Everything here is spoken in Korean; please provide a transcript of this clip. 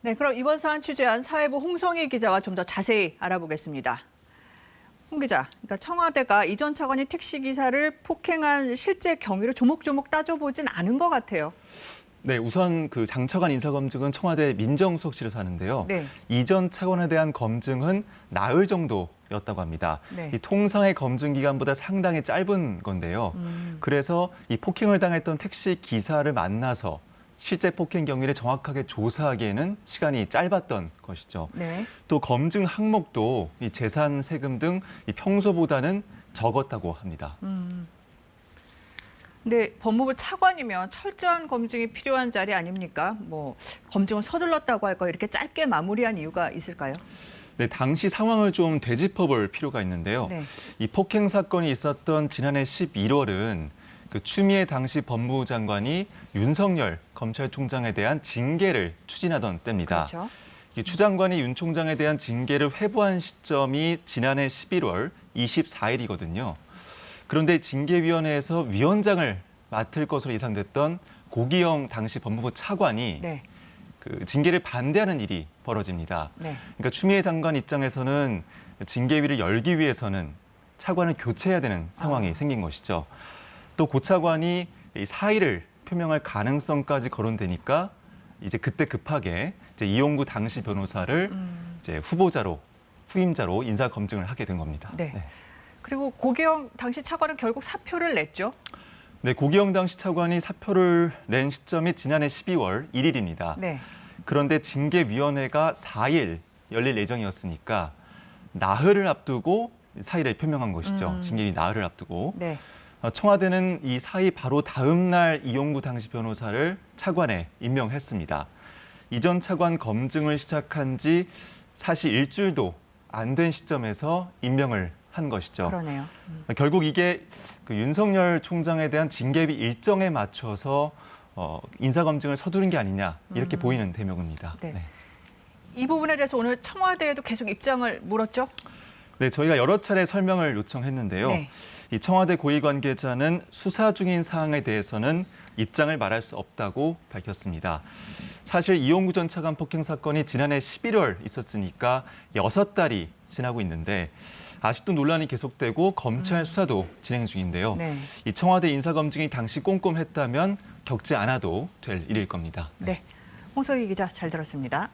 네, 그럼 이번 사안 취재한 사회부 홍성희 기자와 좀 더 자세히 알아보겠습니다. 홍 기자, 그러니까 청와대가 이 전 차관이 택시 기사를 폭행한 실제 경위를 조목조목 따져보진 않은 것 같아요. 네, 우선 그 장 차관 인사검증은 청와대 민정수석실에서 하는데요. 네. 이 전 차관에 대한 검증은 나흘 정도였다고 합니다. 네. 이 통상의 검증 기간보다 상당히 짧은 건데요. 그래서 이 폭행을 당했던 택시 기사를 만나서 실제 폭행 경위를 정확하게 조사하기에는 시간이 짧았던 것이죠. 네. 또 검증 항목도 이 재산, 세금 등 이 평소보다는 적었다고 합니다. 근데 법무부 차관이면 철저한 검증이 필요한 자리 아닙니까? 뭐 검증을 서둘렀다고 할까 이렇게 짧게 마무리한 이유가 있을까요? 네, 당시 상황을 좀 되짚어볼 필요가 있는데요. 네. 이 폭행 사건이 있었던 지난해 11월은 그 추미애 당시 법무부 장관이 윤석열 검찰총장에 대한 징계를 추진하던 때입니다. 그렇죠. 이 추 장관이 윤 총장에 대한 징계를 회부한 시점이 지난해 11월 24일이거든요. 그런데 징계위원회에서 위원장을 맡을 것으로 예상됐던 고기영 당시 법무부 차관이 네. 그 징계를 반대하는 일이 벌어집니다. 네. 그러니까 추미애 장관 입장에서는 징계위를 열기 위해서는 차관을 교체해야 되는 상황이 생긴 것이죠. 또 고 차관이 이 사의를 표명할 가능성까지 거론되니까 이제 그때 급하게 이제 이용구 당시 변호사를 이제 후임자로 인사 검증을 하게 된 겁니다. 네. 그리고 고기영 당시 차관은 결국 사표를 냈죠. 네, 고기영 당시 차관이 사표를 낸 시점이 지난해 12월 1일입니다. 네. 그런데 징계위원회가 4일 열릴 예정이었으니까 나흘을 앞두고 사의를 표명한 것이죠. 징계위 나흘을 앞두고. 네. 청와대는 이 사의 바로 다음 날 이용구 당시 변호사를 차관에 임명했습니다. 이 전 차관 검증을 시작한 지 사실 일주일도 안 된 시점에서 임명을 한 것이죠. 그러네요. 결국 이게 그 윤석열 총장에 대한 징계비 일정에 맞춰서 인사검증을 서두른 게 아니냐 이렇게 보이는 대목입니다. 네. 이 부분에 대해서 오늘 청와대에도 계속 입장을 물었죠? 네, 저희가 여러 차례 설명을 요청했는데요. 네. 이 청와대 고위 관계자는 수사 중인 사항에 대해서는 입장을 말할 수 없다고 밝혔습니다. 사실 이용구 전 차관 폭행 사건이 지난해 11월 있었으니까 6달이 지나고 있는데 아직도 논란이 계속되고 검찰 수사도 진행 중인데요. 네. 이 청와대 인사검증이 당시 꼼꼼했다면 겪지 않아도 될 일일 겁니다. 네. 홍성희 기자 잘 들었습니다.